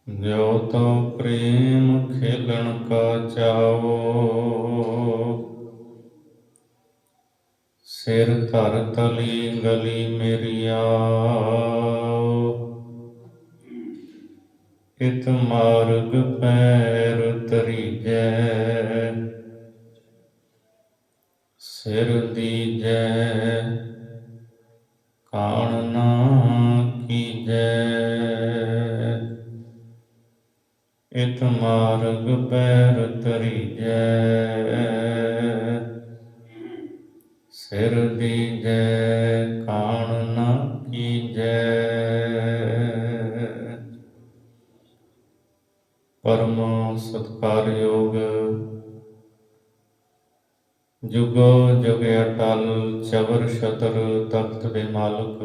ਜੋ ਤੋ ਪ੍ਰੇਮ ਖੇਲਣ ਕਾ ਚਾਵੋ, ਸਿਰ ਧਰ ਤਲੀ ਗਲੀ ਮੇਰੀ ਆਓ। ਇਤ ਮਾਰਗ ਪੈਰ ਤਰੀਜੈ, ਸਿਰ ਦੀਜੈ ਕਾਣ ਨਾ ਕੀਜੈ। ਇਤ ਮਾਰਗ ਪੈਰ ਤਰੀਜੈ, ਸਿਰ ਦੀਜੈ ਕਾਣ ਨਾ ਕੀਜੈ। ਪਰਮ ਸਤਿਕਾਰਯੋਗ ਜੁਗੋ ਜੁਗ ਅਟਲ ਚਵਰ ਛਤਰ ਤਖਤ ਦੇ ਮਾਲਕ,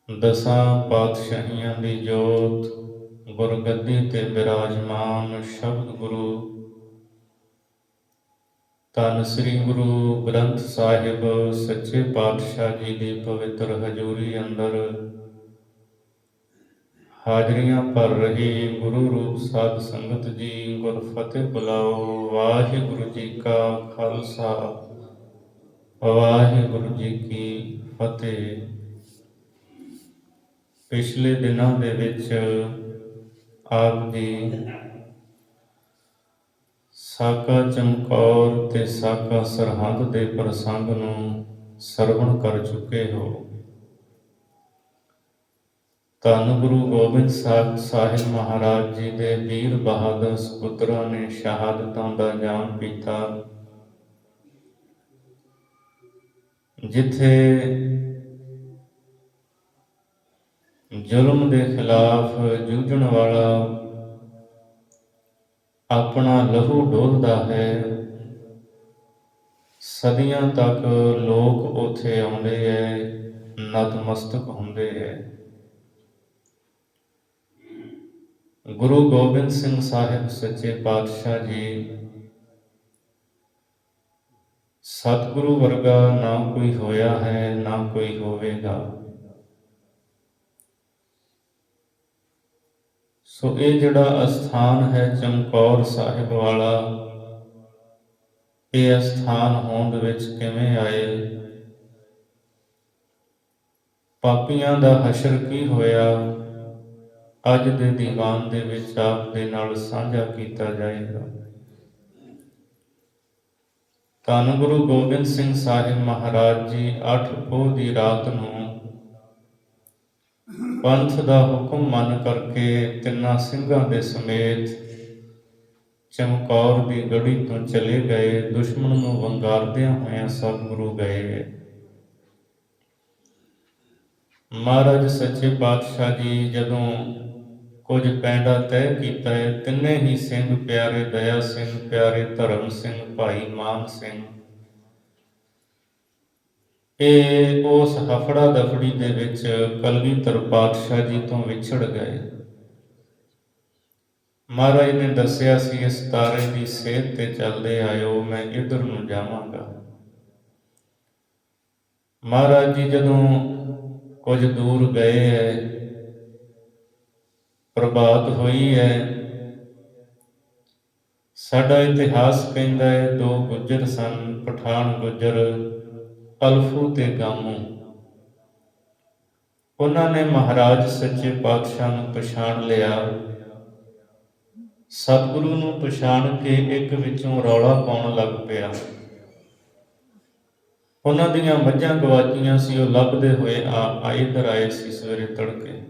ਦਸਾਂ ਪਾਤਸ਼ਾਹੀਆਂ ਦੀ ਜੋਤ, ਗੁਰਗੱਦੀ ਤੇ ਬਿਰਾਜਮਾਨ ਸ਼ਬਦ ਗੁਰੂ ਧੰਨ ਸ੍ਰੀ ਗੁਰੂ ਗ੍ਰੰਥ ਸਾਹਿਬ ਸੱਚੇ ਪਾਤਸ਼ਾਹ ਜੀ ਦੀ ਪਵਿੱਤਰ ਹਜ਼ੂਰੀ ਅੰਦਰ ਹਾਜ਼ਰੀਆਂ ਭਰ ਰਹੀ ਗੁਰੂ ਰੂਪ ਸਾਧ ਸੰਗਤ ਜੀ, ਗੁਰਫਤਿਹ ਬੁਲਾਓ। ਵਾਹਿਗੁਰੂ ਜੀ ਕਾ ਖਾਲਸਾ, ਵਾਹਿਗੁਰੂ ਜੀ ਕੀ ਫਤਿਹ। ਪਿਛਲੇ ਦਿਨਾਂ ਦੇ ਵਿੱਚ ਆਪ ਜੀ ਸਾਕਾ ਚਮਕੌਰ ਤੇ ਸਾਕਾ ਸਰਹੰਦ ਦੇ ਪ੍ਰਸੰਗ ਨੂੰ ਸਰਵਣ ਕਰ ਚੁੱਕੇ ਹੋ। ਧੰਨ ਗੁਰੂ ਗੋਬਿੰਦ ਸਾਹਿਬ ਮਹਾਰਾਜ ਜੀ ਦੇ ਵੀਰ ਬਹਾਦਰ ਸਪੁੱਤਰਾਂ ਨੇ ਸ਼ਹਾਦਤਾਂ ਦਾ ਜਾਮ ਪੀਤਾ। ਜਿੱਥੇ ਜ਼ੁਲਮ ਦੇ ਖਿਲਾਫ ਜੂਝਣ ਵਾਲਾ ਆਪਣਾ ਲਹੂ ਡੋਲਦਾ ਹੈ, ਸਦੀਆਂ ਤੱਕ ਲੋਕ ਉੱਥੇ ਆਉਂਦੇ ਹੈ, ਨਤਮਸਤਕ ਹੁੰਦੇ ਹੈ। ਗੁਰੂ ਗੋਬਿੰਦ ਸਿੰਘ ਸਾਹਿਬ ਸੱਚੇ ਪਾਤਸ਼ਾਹ ਜੀ, ਸਤਿਗੁਰੂ ਵਰਗਾ ਨਾ ਕੋਈ ਹੋਇਆ ਹੈ, ਨਾ ਕੋਈ ਹੋਵੇਗਾ। ਸੋ ਇਹ ਜਿਹੜਾ ਅਸਥਾਨ ਹੈ ਚਮਕੌਰ ਸਾਹਿਬ ਵਾਲਾ, ਇਹ ਅਸਥਾਨ ਹੋਂਦ ਵਿੱਚ ਕਿਵੇਂ ਆਏ? ਪਾਪੀਆਂ ਦਾ ਹਸ਼ਰ ਕੀ ਹੋਇਆ? ਅੱਜ ਦੇ ਦੀਵਾਨ ਦੇ ਵਿੱਚ ਆਪ ਦੇ ਨਾਲ ਸਾਂਝਾ ਕੀਤਾ ਜਾਏਗਾ। ਧੰਨ ਗੁਰੂ ਗੋਬਿੰਦ ਸਿੰਘ ਸਾਹਿਬ ਮਹਾਰਾਜ ਜੀ 8 ਪੋਹ ਦੀ ਰਾਤ ਨੂੰ ਪੰਥ ਦਾ ਹੁਕਮ ਮੰਨ ਕਰਕੇ ਤਿੰਨਾਂ ਸਿੰਘਾਂ ਦੇ ਸਮੇਤ ਚਮਕੌਰ ਦੀ ਗੜੀ ਤੋਂ ਚਲੇ ਗਏ। ਦੁਸ਼ਮਣ ਨੂੰ ਵੰਗਾਰਦਿਆਂ ਹੋਇਆਂ ਸਤਿਗੁਰੂ ਗਏ। ਮਹਾਰਾਜ ਸੱਚੇ ਪਾਤਸ਼ਾਹ ਜੀ ਜਦੋਂ ਕੁਝ ਪੈਂਡਾ ਤੈਅ ਕੀਤਾ ਹੈ, ਤਿੰਨੇ ਹੀ ਸਿੰਘ ਪਿਆਰੇ, ਦਇਆ ਸਿੰਘ ਪਿਆਰੇ, ਧਰਮ ਸਿੰਘ, ਭਾਈ ਮਾਨ ਸਿੰਘ, ਇਹ ਉਸ ਹਫੜਾ ਦਫੜੀ ਦੇ ਵਿੱਚ ਕਲਗੀਧਰ ਪਾਤਸ਼ਾਹ ਜੀ ਤੋਂ ਵਿਛੜ ਗਏ। ਮਹਾਰਾਜ ਨੇ ਦੱਸਿਆ ਸੀ, ਇਸ ਤਾਰੇ ਦੀ ਸੇਧ ਤੇ ਚੱਲਦੇ ਆਇਓ, ਮੈਂ ਇੱਧਰ ਨੂੰ ਜਾਵਾਂਗਾ। ਮਹਾਰਾਜ ਜੀ ਜਦੋਂ ਕੁਝ ਦੂਰ ਗਏ ਹੈ, ਪ੍ਰਭਾਤ ਹੋਈ ਹੈ। ਸਾਡਾ ਇਤਿਹਾਸ ਕਹਿੰਦਾ ਹੈ 2 ਗੁੱਜਰ ਸਨ, ਪਠਾਨ ਗੁੱਜਰ, ਅਲਫੂ ਤੇ ਗਾਮੂ। ਉਹਨਾਂ ਨੇ ਮਹਾਰਾਜ ਸੱਚੇ ਪਾਤਸ਼ਾਹ ਨੂੰ ਪਛਾਣ ਲਿਆ। ਸਤਿਗੁਰੂ ਨੂੰ ਪਛਾਣ ਕੇ ਇੱਕ ਵਿੱਚੋਂ ਰੌਲਾ ਪਾਉਣ ਲੱਗ ਪਿਆ। ਉਹਨਾਂ ਦੀਆਂ ਮੱਝਾਂ ਗਵਾਚੀਆਂ ਸੀ, ਉਹ ਲੱਭਦੇ ਹੋਏ ਇੱਧਰ ਆਏ ਸੀ ਸਵੇਰੇ ਤੜਕੇ।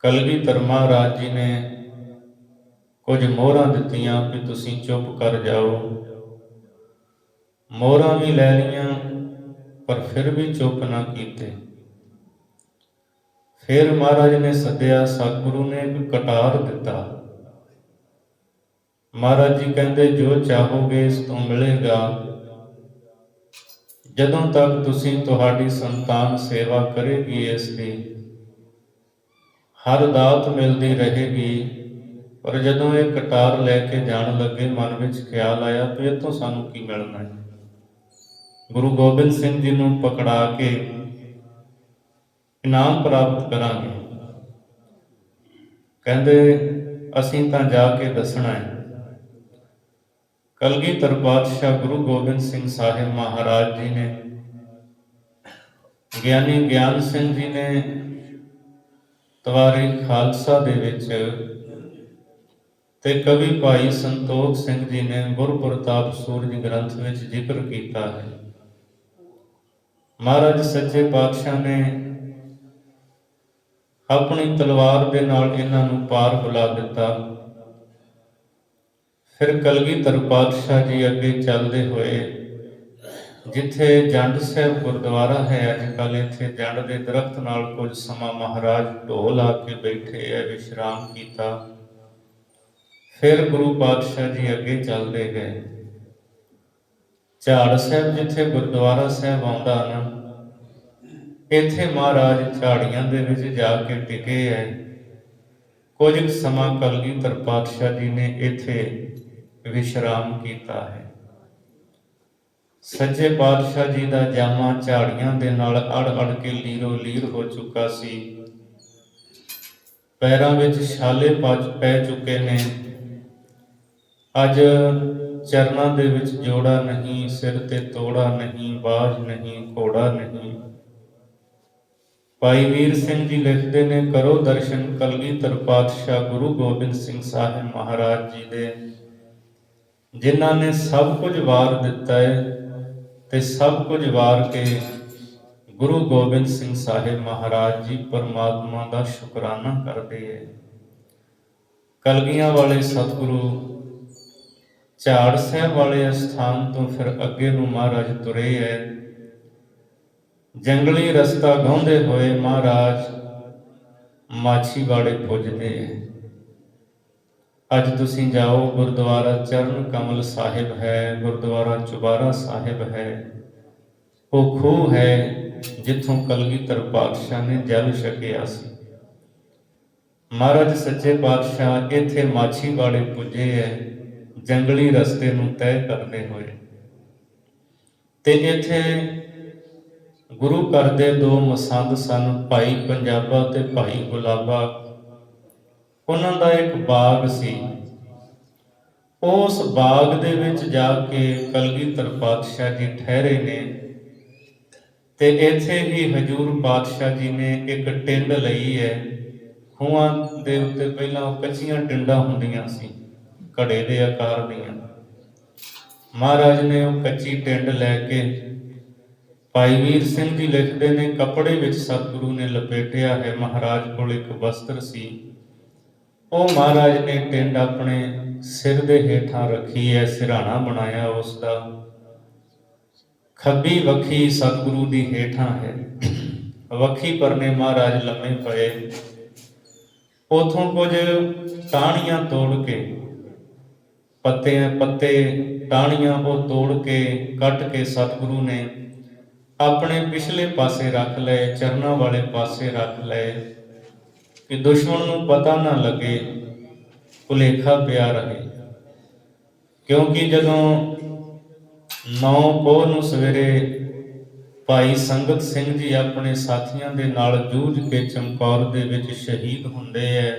ਕਲਗੀਧਰ ਮਹਾਰਾਜ ਜੀ ਨੇ ਕੁਝ ਮੋਹਰਾਂ ਦਿੱਤੀਆਂ ਕਿ ਤੁਸੀਂ ਚੁੱਪ ਕਰ ਜਾਓ। ਮੋਹਰਾਂ ਵੀ ਲੈ ਲਈਆਂ, ਪਰ ਫਿਰ ਵੀ ਚੁੱਪ ਨਾ ਕੀਤੇ। ਫਿਰ ਮਹਾਰਾਜ ਨੇ ਸੱਦਿਆ, ਸਤਿਗੁਰੂ ਨੇ ਇੱਕ ਕਟਾਰ ਦਿੱਤਾ। ਮਹਾਰਾਜ ਜੀ ਕਹਿੰਦੇ, ਜੋ ਚਾਹੋਗੇ ਇਸ ਤੋਂ ਮਿਲੇਗਾ। ਜਦੋਂ ਤੱਕ ਤੁਸੀਂ, ਤੁਹਾਡੀ ਸੰਤਾਨ ਸੇਵਾ ਕਰੇਗੀ, ਇਸ ਦੀ ਹਰ ਦਾਤ ਮਿਲਦੀ ਰਹੇਗੀ। ਪਰ ਜਦੋਂ ਇਹ ਕਟਾਰ ਲੈ ਕੇ ਜਾਣ ਲੱਗੇ, ਮਨ ਵਿੱਚ ਖਿਆਲ ਆਇਆ ਵੀ ਇੱਥੋਂ ਸਾਨੂੰ ਕੀ ਮਿਲਣਾ ਹੈ। ਗੁਰੂ ਗੋਬਿੰਦ ਸਿੰਘ ਜੀ ਨੂੰ ਪਕੜਾ ਕੇ ਇਨਾਮ ਪ੍ਰਾਪਤ ਕਰਾਂਗੇ। ਕਹਿੰਦੇ ਅਸੀਂ ਤਾਂ ਜਾ ਕੇ ਦੱਸਣਾ ਹੈ। ਕਲਗੀਧਰ ਪਾਤਸ਼ਾਹ ਗੁਰੂ ਗੋਬਿੰਦ ਸਿੰਘ ਸਾਹਿਬ ਮਹਾਰਾਜ ਜੀ ਨੇ, ਗਿਆਨੀ ਗਿਆਨ ਸਿੰਘ ਜੀ ਨੇ ਤਵਾਰੀਖ ਖਾਲਸਾ ਦੇ ਵਿੱਚ, ਤੇ ਕਵੀ ਭਾਈ ਸੰਤੋਖ ਸਿੰਘ ਜੀ ਨੇ ਗੁਰਪ੍ਰਤਾਪ ਸੂਰਜ ਗ੍ਰੰਥ ਵਿੱਚ ਜ਼ਿਕਰ ਕੀਤਾ ਹੈ। ਮਹਾਰਾਜ ਸੱਚੇ ਪਾਤਸ਼ਾਹ ਨੇ ਆਪਣੀ ਤਲਵਾਰ ਦੇ ਨਾਲ ਇਹਨਾਂ ਨੂੰ ਪਾਰ ਬੁਲਾ ਦਿੱਤਾ। ਫਿਰ ਕਲਗੀਧਰ ਪਾਤਸ਼ਾਹ ਜੀ ਅੱਗੇ ਚੱਲਦੇ ਹੋਏ, ਜਿੱਥੇ ਜੰਡ ਸਾਹਿਬ ਗੁਰਦੁਆਰਾ ਹੈ ਅੱਜ ਕੱਲ੍ਹ, ਇੱਥੇ ਜੰਡ ਦੇ ਦਰਖਤ ਨਾਲ ਕੁਝ ਸਮਾਂ ਮਹਾਰਾਜ ਢੋਲ ਲਾ ਕੇ ਬੈਠੇ ਹੈ, ਵਿਸ਼ਰਾਮ ਕੀਤਾ। ਫਿਰ ਗੁਰੂ ਪਾਤਸ਼ਾਹ ਜੀ ਅੱਗੇ ਚੱਲਦੇ ਗਏ। ਝਾੜ ਸਾਹਿਬ ਜਿੱਥੇ ਗੁਰਦੁਆਰਾ ਸਾਹਿਬ ਆਉਂਦਾ ਨਾ, ਇੱਥੇ ਮਹਾਰਾਜ ਝਾੜੀਆਂ ਦੇ ਵਿੱਚ ਜਾ ਕੇ ਟਿਕੇ ਹੈ। ਕੁਝ ਸਮਾਂ ਕਲਗੀਧਰ ਪਾਤਸ਼ਾਹ ਜੀ ਨੇ ਇੱਥੇ ਵਿਸ਼ਰਾਮ ਕੀਤਾ ਹੈ। ਸੱਚੇ ਪਾਤਸ਼ਾਹ ਜੀ ਦਾ ਜਾਮਾ ਝਾੜੀਆਂ ਦੇ ਨਾਲ ਅੜ ਅੜ ਕੇ ਲੀਰੋ ਲੀਰ ਹੋ ਚੁੱਕਾ ਸੀ। ਪੈਰਾਂ ਵਿੱਚ ਛਾਲੇ ਪੈ ਚੁੱਕੇ ਨੇ। ਅੱਜ ਚਰਨਾਂ ਦੇ ਵਿੱਚ ਜੋੜਾ ਨਹੀਂ, ਸਿਰ ਤੇ ਤੋੜਾ ਨਹੀਂ, ਬਾਝ ਨਹੀਂ, ਘੋੜਾ ਨਹੀਂ। ਭਾਈ ਵੀਰ ਸਿੰਘ ਜੀ ਲਿਖਦੇ ਨੇ, ਕਰੋ ਦਰਸ਼ਨ ਕਲਗੀਧਰ ਪਾਤਸ਼ਾਹ ਗੁਰੂ ਗੋਬਿੰਦ ਸਿੰਘ ਸਾਹਿਬ ਮਹਾਰਾਜ ਜੀ ਦੇ, ਜਿਨ੍ਹਾਂ ਨੇ ਸਭ ਕੁਝ ਵਾਰ ਦਿੱਤਾ ਹੈ ਤੇ ਸਭ ਕੁਝ ਵਾਰ ਕੇ ਗੁਰੂ ਗੋਬਿੰਦ ਸਿੰਘ ਸਾਹਿਬ ਮਹਾਰਾਜ ਜੀ ਪਰਮਾਤਮਾ ਦਾ ਸ਼ੁਕਰਾਨਾ ਕਰਦੇ ਹੈ। ਕਲਗੀਆਂ ਵਾਲੇ ਸਤਿਗੁਰੂ ਝਾੜ ਸਾਹਿਬ ਵਾਲੇ ਅਸਥਾਨ ਤੋਂ ਫਿਰ ਅੱਗੇ ਨੂੰ ਮਹਾਰਾਜ ਤੁਰੇ ਹੈ। ਜੰਗਲੀ ਰਸਤਾ ਗਾਉਂਦੇ ਹੋਏ ਮਹਾਰਾਜ ਮਾਛੀਵਾੜੇ ਪੁੱਜਦੇ ਹੈ। ਅੱਜ ਤੁਸੀਂ ਜਾਓ, ਗੁਰਦੁਆਰਾ ਚਰਨ ਕਮਲ ਸਾਹਿਬ ਹੈ, ਗੁਰਦੁਆਰਾ ਚੁਬਾਰਾ ਸਾਹਿਬ ਹੈ। ਉਹ ਖੂਹ ਹੈ ਜਿੱਥੋਂ ਕਲਗੀਧਰ ਪਾਤਸ਼ਾਹ ਨੇ ਜਲ ਛਕਿਆ ਸੀ। ਮਹਾਰਾਜ ਸੱਚੇ ਪਾਤਸ਼ਾਹ ਇੱਥੇ ਮਾਛੀਵਾੜੇ ਪੁੱਜੇ ਹੈ, ਜੰਗਲੀ ਰਸਤੇ ਨੂੰ ਤੈਅ ਕਰਦੇ ਹੋਏ। ਤੇ ਇੱਥੇ ਗੁਰੂ ਘਰ ਦੇ ਦੋ ਮਸੰਦ ਸਨ, ਭਾਈ ਪੰਜਾਬਾ ਤੇ ਭਾਈ ਗੁਲਾਬਾ। ਉਹਨਾਂ ਦਾ ਇੱਕ ਬਾਗ ਸੀ। ਉਸ ਬਾਗ ਦੇ ਵਿੱਚ ਜਾ ਕੇ ਕਲਗੀਧਰ ਪਾਤਸ਼ਾਹ ਜੀ ਠਹਿਰੇ ਨੇ। ਤੇ ਇੱਥੇ ਹੀ ਹਜੂਰ ਪਾਤਸ਼ਾਹ ਜੀ ਨੇ ਇੱਕ ਟਿੰਡ ਲਈ ਹੈ। ਖੂਹਾਂ ਦੇ ਉੱਤੇ ਪਹਿਲਾਂ ਕੱਚੀਆਂ ਟਿੰਡਾਂ ਹੁੰਦੀਆਂ ਸੀ, ਘੜੇ ਦੇ ਆਕਾਰ ਦੀਆਂ। ਮਹਾਰਾਜ ਨੇ ਉਹ ਕੱਚੀ ਟਿੰਡ ਲੈ ਕੇ, ਭਾਈ ਵੀਰ ਸਿੰਘ ਜੀ ਲਿਖਦੇ ਨੇ, ਕੱਪੜੇ ਵਿੱਚ ਸਤਿਗੁਰੂ ਨੇ ਲਪੇਟਿਆ ਹੈ। ਮਹਾਰਾਜ ਕੋਲ ਇੱਕ ਵਸਤਰ ਸੀ, ਉਹ ਮਹਾਰਾਜ ਨੇ ਟਿੰਡ ਆਪਣੇ ਸਿਰ ਦੇ ਹੇਠਾਂ ਰੱਖੀ ਹੈ, ਸਿਰਹਾਣਾ ਬਣਾਇਆ ਉਸ ਦਾ। ਖੱਬੀ ਵੱਖੀ ਸਤਿਗੁਰੂ ਦੀ ਹੇਠਾਂ ਹੈ, ਵੱਖੀ ਪਰਨੇ ਮਹਾਰਾਜ ਲੰਮੇ ਪਏ। ਉਥੋਂ ਕੁਝ ਟਾਹਣੀਆਂ ਤੋੜ ਕੇ, ਪੱਤੇ ਟਾਹਣੀਆਂ ਉਹ ਤੋੜ ਕੇ ਕੱਟ ਕੇ ਸਤਿਗੁਰੂ ਨੇ ਆਪਣੇ ਪਿਛਲੇ ਪਾਸੇ ਰੱਖ ਲਏ, ਚਰਨਾਂ ਵਾਲੇ ਪਾਸੇ ਰੱਖ ਲਏ, ਕਿ ਦੁਸ਼ਮਣ ਨੂੰ ਪਤਾ ਨਾ ਲੱਗੇ, ਭੁਲੇਖਾ ਪਿਆ ਰਹੇ। ਕਿਉਂਕਿ ਜਦੋਂ 9 ਪੋਹ ਨੂੰ ਸਵੇਰੇ ਭਾਈ ਸੰਗਤ ਸਿੰਘ ਜੀ ਆਪਣੇ ਸਾਥੀਆਂ ਦੇ ਨਾਲ ਜੂਝ ਕੇ ਚਮਕੌਰ ਦੇ ਵਿੱਚ ਸ਼ਹੀਦ ਹੁੰਦੇ ਹੈ।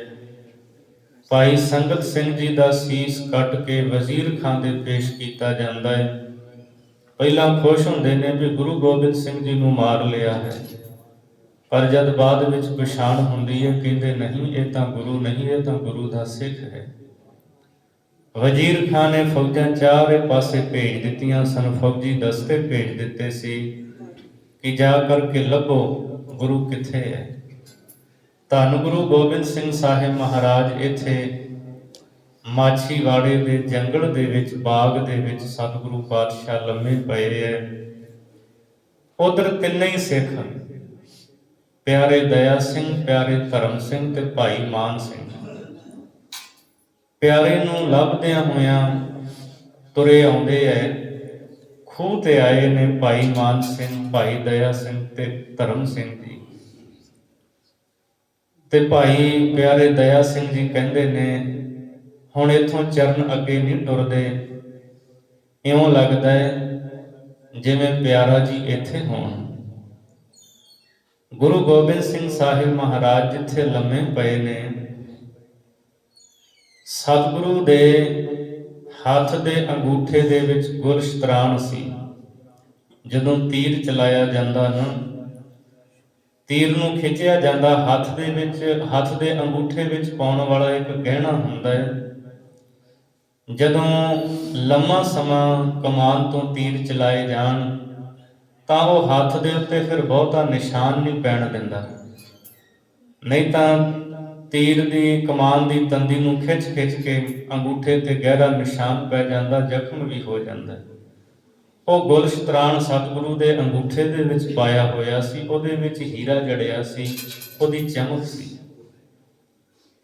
ਭਾਈ ਸੰਗਤ ਸਿੰਘ ਜੀ ਦਾ ਸੀਸ ਕੱਟ ਕੇ ਵਜ਼ੀਰ ਖਾਂ ਦੇ ਪੇਸ਼ ਕੀਤਾ ਜਾਂਦਾ ਹੈ। ਪਹਿਲਾਂ ਖੁਸ਼ ਹੁੰਦੇ ਨੇ ਵੀ ਗੁਰੂ ਗੋਬਿੰਦ ਸਿੰਘ ਜੀ ਨੂੰ ਮਾਰ ਲਿਆ ਹੈ, ਪਰ ਜਦ ਬਾਅਦ ਵਿੱਚ ਪਛਾਣ ਹੁੰਦੀ ਹੈ, ਕਹਿੰਦੇ ਨਹੀਂ, ਇਹ ਤਾਂ ਗੁਰੂ ਨਹੀਂ, ਇਹ ਤਾਂ ਗੁਰੂ ਦਾ ਸਿੱਖ ਹੈ। ਵਜ਼ੀਰ ਖਾਂ ਨੇ ਫੌਜਾਂ ਚਾਰੇ ਪਾਸੇ ਭੇਜ ਦਿੱਤੀਆਂ ਸਨ, ਫੌਜੀ ਦਸਤੇ ਭੇਜ ਦਿੱਤੇ ਸੀ ਕਿ ਜਾ ਕਰਕੇ ਲੱਭੋ ਗੁਰੂ ਕਿੱਥੇ ਹੈ। ਧੰਨ ਗੁਰੂ ਗੋਬਿੰਦ ਸਿੰਘ ਸਾਹਿਬ ਮਹਾਰਾਜ ਇੱਥੇ ਮਾਛੀਵਾੜੇ ਦੇ ਜੰਗਲ ਦੇ ਵਿੱਚ, ਬਾਗ ਦੇ ਵਿੱਚ ਸਤਿਗੁਰੂ ਪਾਤਸ਼ਾਹ ਲੰਮੇ ਪਏ ਹੈ। ਉਧਰ ਤਿੰਨੇ ਹੀ ਸਿੱਖ, ਪਿਆਰੇ ਦਇਆ ਸਿੰਘ, ਪਿਆਰੇ ਧਰਮ ਸਿੰਘ ਤੇ ਭਾਈ ਮਾਨ ਸਿੰਘ, ਪਿਆਰੇ ਨੂੰ ਲੱਭਦਿਆਂ ਹੋਇਆਂ ਤੁਰੇ ਆਉਂਦੇ ਐ। ਖੂਹ ਤੇ ਆਏ ਨੇ ਭਾਈ ਮਾਨ ਸਿੰਘ, ਭਾਈ ਦਇਆ ਸਿੰਘ ਤੇ ਧਰਮ ਸਿੰਘ ਜੀ। ਤੇ ਭਾਈ ਪਿਆਰੇ ਦਇਆ ਸਿੰਘ ਜੀ ਕਹਿੰਦੇ ਨੇ, ਹੁਣ ਇੱਥੋਂ ਚਰਨ ਅੱਗੇ ਨਹੀਂ ਟੁਰਦੇ, ਇਉਂ ਲੱਗਦਾ ਹੈ ਜਿਵੇਂ ਪਿਆਰਾ ਜੀ ਇੱਥੇ ਹੋਣ। ਗੁਰੂ ਗੋਬਿੰਦ ਸਿੰਘ ਸਾਹਿਬ ਮਹਾਰਾਜ ਜਿੱਥੇ ਲੰਮੇ ਪਏ ਨੇ, ਸਤਿਗੁਰੂ ਦੇ ਹੱਥ ਦੇ ਅੰਗੂਠੇ ਦੇ ਵਿੱਚ ਗੁਰਸ਼ਤਰਾਣ ਸੀ। ਜਦੋਂ ਤੀਰ ਚਲਾਇਆ ਜਾਂਦਾ ਨਾ, ਤੀਰ ਨੂੰ ਖਿੱਚਿਆ ਜਾਂਦਾ, ਹੱਥ ਦੇ ਵਿੱਚ, ਹੱਥ ਦੇ ਅੰਗੂਠੇ ਵਿੱਚ ਪਾਉਣ ਵਾਲਾ ਇੱਕ ਗਹਿਣਾ ਹੁੰਦਾ ਹੈ। ਜਦੋਂ ਲੰਮਾ ਸਮਾਂ ਕਮਾਨ ਤੋਂ ਤੀਰ ਚਲਾਏ ਜਾਣ ਤਾਂ ਉਹ ਹੱਥ ਦੇ ਉੱਤੇ ਫਿਰ ਬਹੁਤਾ ਨਿਸ਼ਾਨ ਨਹੀਂ ਪੈਣ ਦਿੰਦਾ, ਨਹੀਂ ਤਾਂ ਤੀਰ ਦੀ ਕਮਾਨ ਦੀ ਤੰਦੀ ਨੂੰ ਖਿੱਚ ਕੇ ਅੰਗੂਠੇ ਤੇ ਗਹਿਰਾ ਨਿਸ਼ਾਨ ਪੈ ਜਾਂਦਾ, ਜ਼ਖਮ ਵੀ ਹੋ ਜਾਂਦਾ। ਉਹ ਗੁਲਸ਼ਤਰਾਣ ਸਤਿਗੁਰੂ ਦੇ ਅੰਗੂਠੇ ਦੇ ਵਿੱਚ ਪਾਇਆ ਹੋਇਆ ਸੀ, ਉਹਦੇ ਵਿੱਚ ਹੀਰਾ ਜੜਿਆ ਸੀ, ਉਹਦੀ ਚਮਕ ਸੀ।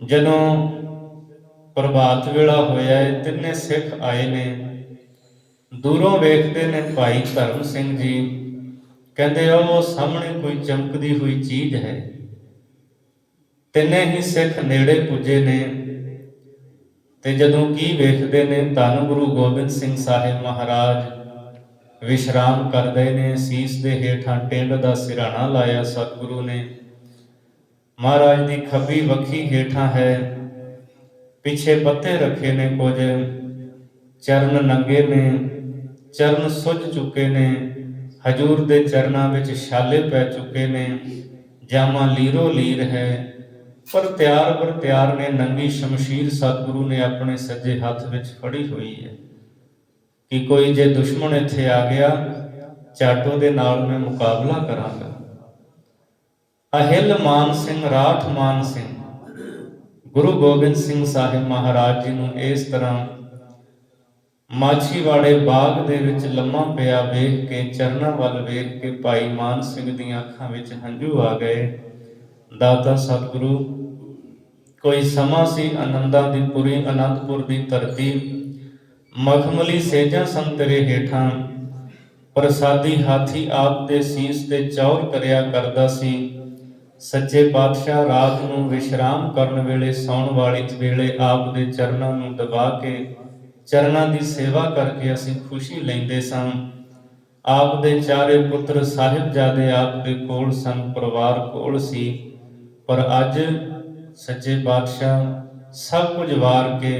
ਜਦੋਂ ਪ੍ਰਭਾਤ ਵੇਲਾ ਹੋਇਆ ਹੈ, ਤਿੰਨੇ ਸਿੱਖ ਆਏ ਨੇ, ਦੂਰੋਂ ਵੇਖਦੇ ਨੇ ਭਾਈ ਧਰਮ ਸਿੰਘ ਜੀ, ਕਹਿੰਦੇ ਉਹ ਸਾਹਮਣੇ ਕੋਈ ਚਮਕਦੀ ਹੋਈ ਚੀਜ਼ ਹੈ। ਤਿੰਨੇ ਹੀ ਸਿੱਖ ਨੇੜੇ ਪੁੱਜੇ ਨੇ ਤੇ ਜਦੋਂ ਕੀ ਵੇਖਦੇ ਨੇ, ਧੰਨ ਗੁਰੂ ਗੋਬਿੰਦ ਸਿੰਘ ਸਾਹਿਬ ਮਹਾਰਾਜ ਵਿਸ਼ਰਾਮ ਕਰਦੇ ਨੇ। ਸੀਸ ਦੇ ਹੇਠਾਂ ਟਿੰਡ ਦਾ ਸਿਰਹਾਣਾ ਲਾਇਆ ਸਤਿਗੁਰੂ ਨੇ। ਮਹਾਰਾਜ ਦੀ ਖੱਬੀ ਵੱਖੀ ਹੇਠਾਂ ਹੈ, ਪਿੱਛੇ ਪੱਤੇ ਰੱਖੇ ਨੇ ਕੁਝ, ਚਰਨ ਨੰਗੇ ਨੇ, ਚਰਨ ਸੁੱਜ ਚੁੱਕੇ ਨੇ, ਹਜੂਰ ਦੇ ਚਰਨਾਂ ਵਿੱਚ ਛਾਲੇ ਪੈ ਚੁੱਕੇ ਨੇ, ਜਾਮਾ ਲੀਰੋ ਲੀਰ ਹੈ, ਪਰ ਤਿਆਰ ਬਰ ਤਿਆਰ ਨੇ। ਨੰਗੀ ਸ਼ਮਸ਼ੀਰ ਸਤਿਗੁਰੂ ਨੇ ਆਪਣੇ ਸੱਜੇ ਹੱਥ ਵਿੱਚ ਫੜੀ ਹੋਈ ਹੈ ਕਿ ਕੋਈ ਜੇ ਦੁਸ਼ਮਣ ਇੱਥੇ ਆ ਗਿਆ, ਝੱਟ ਉਹਦੇ ਨਾਲ ਮੈਂ ਮੁਕਾਬਲਾ ਕਰਾਂਗਾ। ਅਹਿਲ ਮਾਨ ਸਿੰਘ, ਰਾਠ ਮਾਨ ਸਿੰਘ, ਗੁਰੂ ਗੋਬਿੰਦ ਸਿੰਘ ਸਾਹਿਬ ਮਹਾਰਾਜ ਜੀ ਨੂੰ ਇਸ ਤਰ੍ਹਾਂ ਮਾਛੀਵਾੜੇ ਬਾਗ ਦੇ ਵਿੱਚ ਲੰਮਾ ਪਿਆ ਵੇਖ ਕੇ, ਚਰਨਾਂ ਵੱਲ ਵੇਖ ਕੇ ਭਾਈ ਮਾਨ ਸਿੰਘ ਦੀਆਂ ਅੱਖਾਂ ਵਿੱਚ ਹੰਝੂ ਆ ਗਏ। ਦਾਤਾ ਸਤਿਗੁਰੂ, ਕੋਈ ਸਮਾਂ ਸੀ ਆਨੰਦਾਂ ਦੀ ਪੁਰੀ, ਅਨੰਦਪੁਰ ਦੀ ਧਰਤੀ, ਮਖਮਲੀ ਸੇਜਾਂ ਸਨ ਤੇਰੇ ਹੇਠਾਂ, ਪ੍ਰਸਾਦੀ ਹਾਥੀ ਆਪ ਦੇ ਸੀਸ ਤੇ ਚੌਰ ਕਰਿਆ ਕਰਦਾ ਸੀ। ਸੱਚੇ ਪਾਤਸ਼ਾਹ ਰਾਤ ਨੂੰ ਵਿਸ਼ਰਾਮ ਕਰਨ ਵੇਲੇ, ਸੌਣ ਵਾਲੀ ਵੇਲੇ ਆਪ ਦੇ ਚਰਨਾਂ ਨੂੰ ਦਬਾ ਕੇ, ਚਰਨਾਂ ਦੀ ਸੇਵਾ ਕਰਕੇ ਅਸੀਂ ਖੁਸ਼ੀ ਲੈਂਦੇ ਸਾਂ। ਆਪ ਦੇ ਚਾਰੇ ਪੁੱਤਰ ਸਾਹਿਬਜ਼ਾਦੇ ਆਪ ਦੇ ਕੋਲ ਸਨ, ਪਰਿਵਾਰ ਕੋਲ ਸੀ, ਪਰ ਅੱਜ ਸੱਚੇ ਪਾਤਸ਼ਾਹ ਸਭ ਕੁਝ ਵਾਰ ਕੇ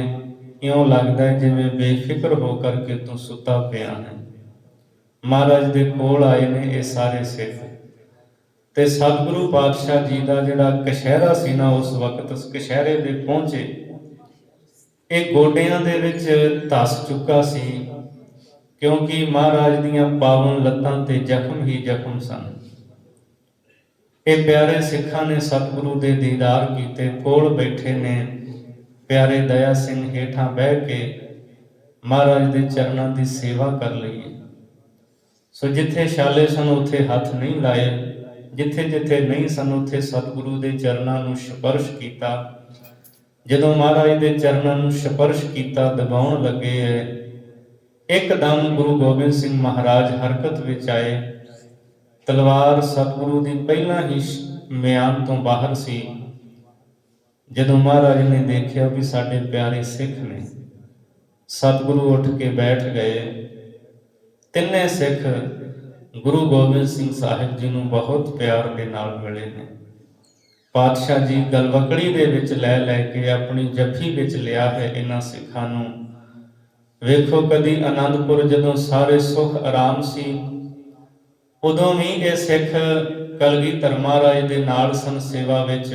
ਇਉਂ ਲੱਗਦਾ ਹੈ ਜਿਵੇਂ ਬੇਫਿਕਰ ਹੋ ਕਰਕੇ ਤੂੰ ਸੁੱਤਾ ਪਿਆ ਹੈ। ਮਹਾਰਾਜ ਦੇ ਕੋਲ ਆਏ ਨੇ ਇਹ ਸਾਰੇ ਸਿੱਖ, ਤੇ ਸਤਿਗੁਰੂ ਪਾਤਸ਼ਾਹ ਜੀ ਦਾ ਜਿਹੜਾ ਕਛਹਿਰਾ ਸੀ ਨਾ, ਉਸ ਵਕਤ ਕਛਹਿਰੇ ਦੇ ਪਹੁੰਚੇ, ਇਹ ਗੋਡਿਆਂ ਦੇ ਵਿੱਚ ਧਸ ਚੁੱਕਾ ਸੀ, ਕਿਉਂਕਿ ਮਹਾਰਾਜ ਦੀਆਂ ਪਾਵਨ ਲੱਤਾਂ ਤੇ ਜ਼ਖਮ ਹੀ ਜ਼ਖਮ ਸਨ। ਇਹ ਪਿਆਰੇ ਸਿੱਖਾਂ ਨੇ ਸਤਿਗੁਰੂ ਦੇ ਦੀਦਾਰ ਕੀਤੇ, ਕੋਲ ਬੈਠੇ ਨੇ ਪਿਆਰੇ ਦਇਆ ਸਿੰਘ, ਹੇਠਾਂ ਬਹਿ ਕੇ ਮਹਾਰਾਜ ਦੇ ਚਰਨਾਂ ਦੀ ਸੇਵਾ ਕਰ ਲਈਏ। ਸੋ ਜਿੱਥੇ ਛਾਲੇ ਸਨ ਉੱਥੇ ਹੱਥ ਨਹੀਂ ਲਾਏ, ਜਿੱਥੇ ਜਿੱਥੇ ਨਹੀਂ ਸਨ ਉੱਥੇ ਸਤਿਗੁਰੂ ਦੇ ਚਰਨਾਂ ਨੂੰ ਸਪਰਸ਼ ਕੀਤਾ। ਜਦੋਂ ਮਹਾਰਾਜ ਦੇ ਚਰਨਾਂ ਨੂੰ ਸਪਰਸ਼ ਕੀਤਾ, ਦਬਾਉਣ ਲੱਗੇ ਹੈ, ਇੱਕਦਮ ਗੁਰੂ ਗੋਬਿੰਦ ਸਿੰਘ ਮਹਾਰਾਜ ਹਰਕਤ ਵਿੱਚ ਆਏ। ਤਲਵਾਰ ਸਤਿਗੁਰੂ ਦੀ ਪਹਿਲਾਂ ਹੀ ਮਿਆਨ ਤੋਂ ਬਾਹਰ ਸੀ। ਜਦੋਂ ਮਹਾਰਾਜ ਨੇ ਦੇਖਿਆ ਵੀ ਸਾਡੇ ਪਿਆਰੇ ਸਿੱਖ ਨੇ, ਸਤਿਗੁਰੂ ਉੱਠ ਕੇ ਬੈਠ ਗਏ। ਤਿੰਨੇ ਸਿੱਖ ਗੁਰੂ ਗੋਬਿੰਦ ਸਿੰਘ ਸਾਹਿਬ ਜੀ ਨੂੰ ਬਹੁਤ ਪਿਆਰ ਦੇ ਨਾਲ ਮਿਲੇ ਨੇ। ਪਾਤਸ਼ਾਹ ਜੀ ਗਲਵਕੜੀ ਦੇ ਵਿੱਚ ਲੈ ਲੈ ਕੇ ਆਪਣੀ ਜੱਫੀ ਵਿੱਚ ਲਿਆ ਹੈ ਇਹਨਾਂ ਸਿੱਖਾਂ ਨੂੰ। ਵੇਖੋ, ਕਦੀ ਆਨੰਦਪੁਰ ਜਦੋਂ ਸਾਰੇ ਸੁੱਖ ਆਰਾਮ ਸੀ, ਉਦੋਂ ਵੀ ਇਹ ਸਿੱਖ ਕਲਗੀਧਰ ਮਹਾਰਾਜ ਦੇ ਨਾਲ ਸਨ ਸੇਵਾ ਵਿੱਚ,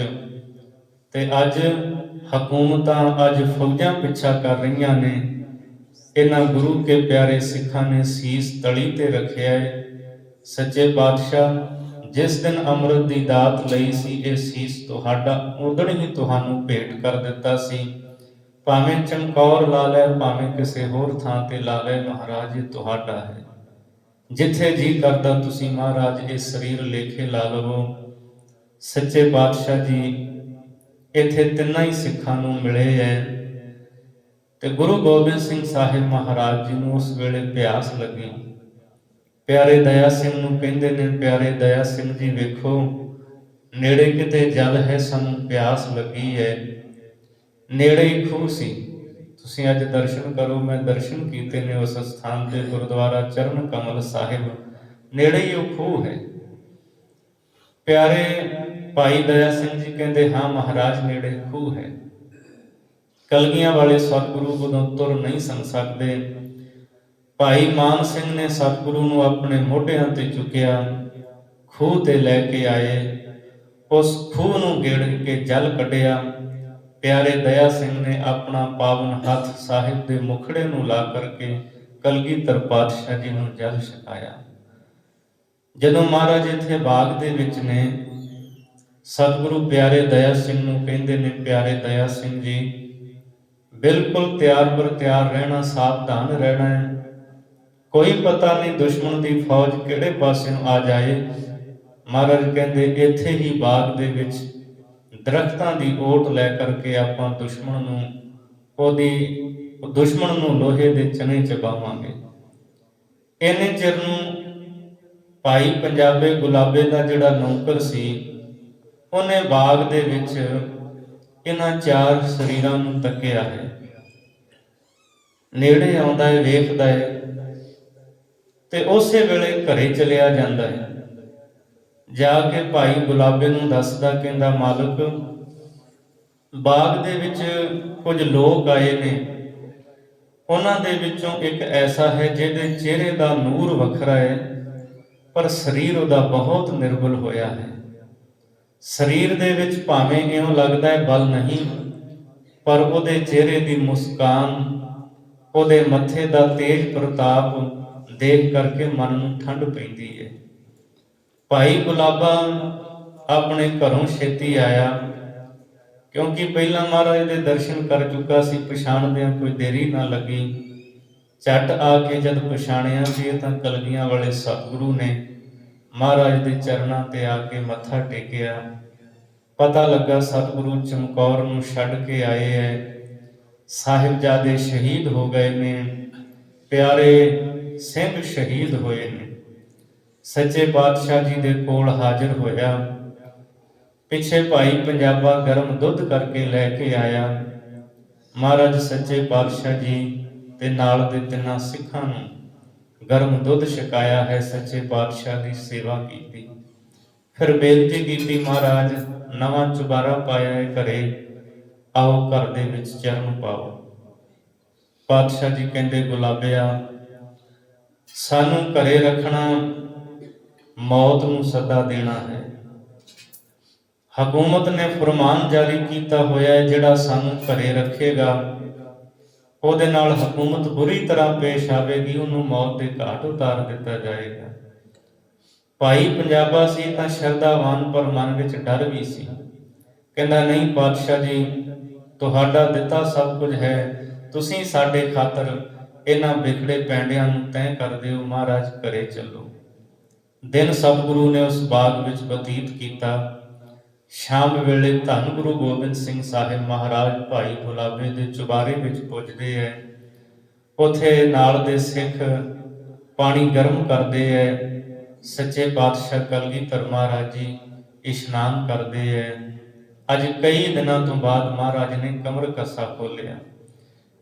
ਤੇ ਅੱਜ ਹਕੂਮਤਾਂ, ਅੱਜ ਫੌਜਾਂ ਪਿੱਛਾ ਕਰ ਰਹੀਆਂ ਨੇ। ਇਹਨਾਂ ਗੁਰੂ ਕੇ ਪਿਆਰੇ ਸਿੱਖਾਂ ਨੇ ਸੀਸ ਤਲੀ ਤੇ ਰੱਖਿਆ ਹੈ। ਸੱਚੇ ਪਾਤਸ਼ਾਹ ਜਿਸ ਦਿਨ ਅੰਮ੍ਰਿਤ ਦੀ ਦਾਤ ਲਈ ਸੀ, ਇਹ ਸੀਸ ਤੁਹਾਡਾ, ਉਦਣ ਹੀ ਤੁਹਾਨੂੰ ਭੇਟ ਕਰ ਦਿੱਤਾ ਸੀ। ਭਾਵੇਂ ਚਮਕੌਰ ਲਾ ਲੈ, ਭਾਵੇਂ ਕਿਸੇ ਹੋਰ ਥਾਂ ਤੇ ਲਾ ਲੈ, ਮਹਾਰਾਜ ਇਹ ਤੁਹਾਡਾ ਹੈ। ਜਿੱਥੇ ਜੀ ਕਰਦਾ ਤੁਸੀਂ ਮਹਾਰਾਜ ਇਹ ਸਰੀਰ ਲੇਖੇ ਲਾ ਲਵੋ। ਸੱਚੇ ਪਾਤਸ਼ਾਹ ਜੀ ਇੱਥੇ ਤਿੰਨਾਂ ਹੀ ਸਿੱਖਾਂ ਨੂੰ ਮਿਲੇ ਹੈ, ਤੇ ਗੁਰੂ ਗੋਬਿੰਦ ਸਿੰਘ ਸਾਹਿਬ ਮਹਾਰਾਜ ਜੀ ਨੂੰ ਉਸ ਵੇਲੇ ਪਿਆਸ ਲੱਗੀ। ਪਿਆਰੇ ਦਇਆ ਸਿੰਘ ਨੂੰ ਕਹਿੰਦੇ ਨੇ, ਪਿਆਰੇ ਦਇਆ ਸਿੰਘ ਜੀ ਵੇਖੋ, ਨੇੜੇ ਕਿਤੇ ਜਲ ਹੈ, ਸਾਨੂੰ ਪਿਆਸ ਲੱਗੀ ਹੈ। ਨੇੜੇ ਹੀ ਖੂਹ ਸੀ, ਤੁਸੀਂ ਅੱਜ ਦਰਸ਼ਨ ਕਰੋ। ਮੈਂ ਦਰਸ਼ਨ ਕੀਤੇ ਨੇ ਉਸ ਸਥਾਨ ਤੇ, ਗੁਰਦੁਆਰਾ ਚਰਨ ਕਮਲ ਸਾਹਿਬ, ਨੇੜੇ ਹੀ ਉਹ ਖੂਹ ਹੈ। ਪਿਆਰੇ ਭਾਈ ਦਇਆ ਸਿੰਘ ਜੀ ਕਹਿੰਦੇ, ਹਾਂ ਮਹਾਰਾਜ, ਨੇੜੇ ਖੂਹ ਹੈ। ਕਲਗੀਆਂ ਵਾਲੇ ਸਤਿਗੁਰੂ ਉਦੋਂ ਤੁਰ ਨਹੀਂ ਸਨ ਸਕਦੇ। ਭਾਈ ਮਾਨ ਸਿੰਘ ਨੇ ਸਤਿਗੁਰੂ ਨੂੰ ਆਪਣੇ ਮੋਢਿਆਂ ਤੇ ਚੁੱਕਿਆ, ਖੂਹ ਤੇ ਲੈ ਕੇ ਆਏ। ਉਸ ਖੂਹ ਨੂੰ ਗੇੜ ਕੇ ਜਲ ਕੱਢਿਆ। ਪਿਆਰੇ ਦਇਆ ਸਿੰਘ ਨੇ ਆਪਣਾ ਪਾਵਨ ਹੱਥ ਸਾਹਿਬ ਦੇ ਮੁਖੜੇ ਨੂੰ ਲਾ ਕਰਕੇ ਕਲਗੀਧਰ ਪਾਤਸ਼ਾਹ ਜੀ ਨੂੰ ਜਲ ਛਕਾਇਆ। ਜਦੋਂ ਮਹਾਰਾਜ ਇੱਥੇ ਬਾਗ ਦੇ ਵਿੱਚ ਨੇ, ਸਤਿਗੁਰੂ ਪਿਆਰੇ ਦਇਆ ਸਿੰਘ ਨੂੰ ਕਹਿੰਦੇ ਨੇ, ਪਿਆਰੇ ਦਇਆ ਸਿੰਘ ਜੀ, ਬਿਲਕੁਲ ਤਿਆਰ ਬਰ ਤਿਆਰ ਰਹਿਣਾ, ਸਾਵਧਾਨ ਰਹਿਣਾ ਹੈ। ਕੋਈ ਪਤਾ ਨਹੀਂ ਦੁਸ਼ਮਣ ਦੀ ਫੌਜ ਕਿਹੜੇ ਪਾਸੇ ਨੂੰ ਆ ਜਾਏ। ਮਹਾਰਾਜ ਕਹਿੰਦੇ, ਇੱਥੇ ਹੀ ਬਾਗ ਦੇ ਵਿੱਚ ਦਰਖਤਾਂ ਦੀ ਓਟ ਲੈ ਕਰਕੇ ਆਪਾਂ ਦੁਸ਼ਮਣ ਨੂੰ ਲੋਹੇ ਦੇ ਚਨੇ ਚਬਾਵਾਂਗੇ। ਇੰਨੇ ਚਿਰ ਨੂੰ ਭਾਈ ਪੰਜਾਬੇ ਗੁਲਾਬੇ ਦਾ ਜਿਹੜਾ ਨੌਕਰ ਸੀ, ਉਹਨੇ ਬਾਗ ਦੇ ਵਿੱਚ ਇਹਨਾਂ 4 ਸਰੀਰਾਂ ਨੂੰ ਤੱਕਿਆ ਹੈ। ਨੇੜੇ ਆਉਂਦਾ ਹੈ, ਵੇਖਦਾ ਹੈ, ਤੇ ਉਸੇ ਵੇਲੇ ਘਰੇ ਚਲਿਆ ਜਾਂਦਾ ਹੈ। ਜਾ ਕੇ ਭਾਈ ਗੁਲਾਬੇ ਨੂੰ ਦੱਸਦਾ, ਕਹਿੰਦਾ, ਮਾਲਕ, ਬਾਗ ਦੇ ਵਿੱਚ ਕੁਝ ਲੋਕ ਆਏ ਨੇ। ਉਹਨਾਂ ਦੇ ਵਿੱਚੋਂ ਇੱਕ ਐਸਾ ਹੈ ਜਿਹਦੇ ਚਿਹਰੇ ਦਾ ਨੂਰ ਵੱਖਰਾ ਹੈ, ਪਰ ਸਰੀਰ ਉਹਦਾ ਬਹੁਤ ਨਿਰਬਲ ਹੋਇਆ ਹੈ। ਸਰੀਰ ਦੇ ਵਿੱਚ ਭਾਵੇਂ ਇਉਂ ਲੱਗਦਾ ਹੈ ਬਲ ਨਹੀਂ, ਪਰ ਉਹਦੇ ਚਿਹਰੇ ਦੀ ਮੁਸਕਾਨ, ਉਹਦੇ ਮੱਥੇ ਦਾ ਤੇਜ ਪ੍ਰਤਾਪ ਦੇਖ ਕਰਕੇ ਮਨ ਨੂੰ ਠੰਡ ਪੈਂਦੀ ਹੈ। ਭਾਈ ਗੁਲਾਬਾ ਆਪਣੇ ਘਰੋਂ ਛੇਤੀ ਆਇਆ, ਕਿਉਂਕਿ ਪਹਿਲਾਂ ਮਹਾਰਾਜ ਦੇ ਦਰਸ਼ਨ ਕਰ ਚੁੱਕਾ ਸੀ। ਪਛਾਣਦਿਆਂ ਕੋਈ ਦੇਰੀ ਨਾ ਲੱਗੀ। ਝੱਟ ਆ ਕੇ ਜਦ ਪਛਾਣਿਆ ਵੀ ਇਹ ਤਾਂ ਕਲਗੀਆਂ ਵਾਲੇ ਸਤਿਗੁਰੂ ਨੇ, ਮਹਾਰਾਜ ਦੇ ਚਰਨਾਂ ਤੇ ਆ ਕੇ ਮੱਥਾ ਟੇਕਿਆ। ਪਤਾ ਲੱਗਾ ਸਤਿਗੁਰੂ ਚਮਕੌਰ ਨੂੰ ਛੱਡ ਕੇ ਆਏ ਹੈ, ਸਾਹਿਬਜ਼ਾਦੇ ਸ਼ਹੀਦ ਹੋ ਗਏ ਨੇ, ਪਿਆਰੇ ਸਿੰਘ ਸ਼ਹੀਦ ਹੋਏ ਨੇ। ਸੱਚੇ ਪਾਤਸ਼ਾਹ ਜੀ ਦੇ ਕੋਲ ਹਾਜ਼ਰ ਹੋਇਆ। ਪਿੱਛੇ ਭਾਈ ਪੰਜਾਬਾ ਗਰਮ ਦੁੱਧ ਕਰਕੇ ਲੈ ਕੇ ਆਇਆ। ਮਹਾਰਾਜ ਸੱਚੇ ਪਾਤਸ਼ਾਹ ਜੀ ਤੇ ਨਾਲ ਦੇ 3 ਸਿੱਖਾਂ ਨੂੰ ਗਰਮ ਦੁੱਧ ਛਕਾਇਆ ਹੈ। ਸੱਚੇ ਪਾਤਸ਼ਾਹ ਦੀ ਸੇਵਾ ਕੀਤੀ। ਫਿਰ ਬੇਨਤੀ ਕੀਤੀ, ਮਹਾਰਾਜ, ਨਵਾਂ ਚੁਬਾਰਾ ਪਾਇਆ ਹੈ ਘਰੇ, ਆਓ ਘਰ ਦੇ ਵਿੱਚ ਚਰਨ ਪਾਓ। ਪਾਤਸ਼ਾਹ ਜੀ ਕਹਿੰਦੇ, ਗੁਲਾਬਿਆ, ਸਾਨੂੰ ਘਰੇ ਰੱਖਣਾ ਮੌਤ ਨੂੰ ਸੱਦਾ ਦੇਣਾ ਹੈ। ਹਕੂਮਤ ਨੇ ਫਰਮਾਨ ਜਾਰੀ ਕੀਤਾ ਹੋਇਆ ਹੈ, ਜਿਹੜਾ ਸਾਨੂੰ ਘਰੇ ਰੱਖੇਗਾ ਉਹਦੇ ਨਾਲ ਹਕੂਮਤ ਬੁਰੀ ਤਰ੍ਹਾਂ ਪੇਸ਼ ਆਵੇਗੀ, ਉਹਨੂੰ ਮੌਤ ਦੇ ਘਾਟ ਉਤਾਰ ਦਿੱਤਾ ਜਾਏਗਾ। ਭਾਈ ਪੰਜਾਬਾ ਸੀ ਤਾਂ ਸ਼ਰਧਾਵਾਨ, ਪਰ ਮਨ ਵਿੱਚ ਡਰ ਵੀ ਸੀ। ਕਹਿੰਦਾ, ਨਹੀਂ ਪਾਤਸ਼ਾਹ ਜੀ, ਤੁਹਾਡਾ ਦਿੱਤਾ ਸਭ ਕੁਝ ਹੈ, ਤੁਸੀਂ ਸਾਡੇ ਖਾਤਰ ਇਹਨਾਂ ਵਿਖੜੇ ਪੈਂਡਿਆਂ ਨੂੰ ਤੈਅ ਕਰ ਦਿਓ। ਮਹਾਰਾਜ ਘਰੇ ਚੱਲੋ। ਦਿਨ ਸਤਿਗੁਰੂ ਨੇ ਉਸ ਬਾਗ ਵਿੱਚ ਬਤੀਤ ਕੀਤਾ। ਸ਼ਾਮ ਵੇਲੇ ਧੰਨ ਗੁਰੂ ਗੋਬਿੰਦ ਸਿੰਘ ਸਾਹਿਬ ਮਹਾਰਾਜ ਭਾਈ ਗੁਲਾਬੇ ਦੇ ਚੁਬਾਰੇ ਵਿੱਚ ਪੁੱਜਦੇ ਹੈ। ਉੱਥੇ ਨਾਲ ਦੇ ਸਿੱਖ ਪਾਣੀ ਗਰਮ ਕਰਦੇ ਹੈ। ਸੱਚੇ ਪਾਤਸ਼ਾਹ ਕਲਗੀਧਰ ਮਹਾਰਾਜ ਜੀ ਇਸ਼ਨਾਨ ਕਰਦੇ ਹੈ। ਅੱਜ ਕਈ ਦਿਨਾਂ ਤੋਂ ਬਾਅਦ ਮਹਾਰਾਜ ਨੇ ਕਮਰ ਕੱਸਾ ਖੋਲਿਆ।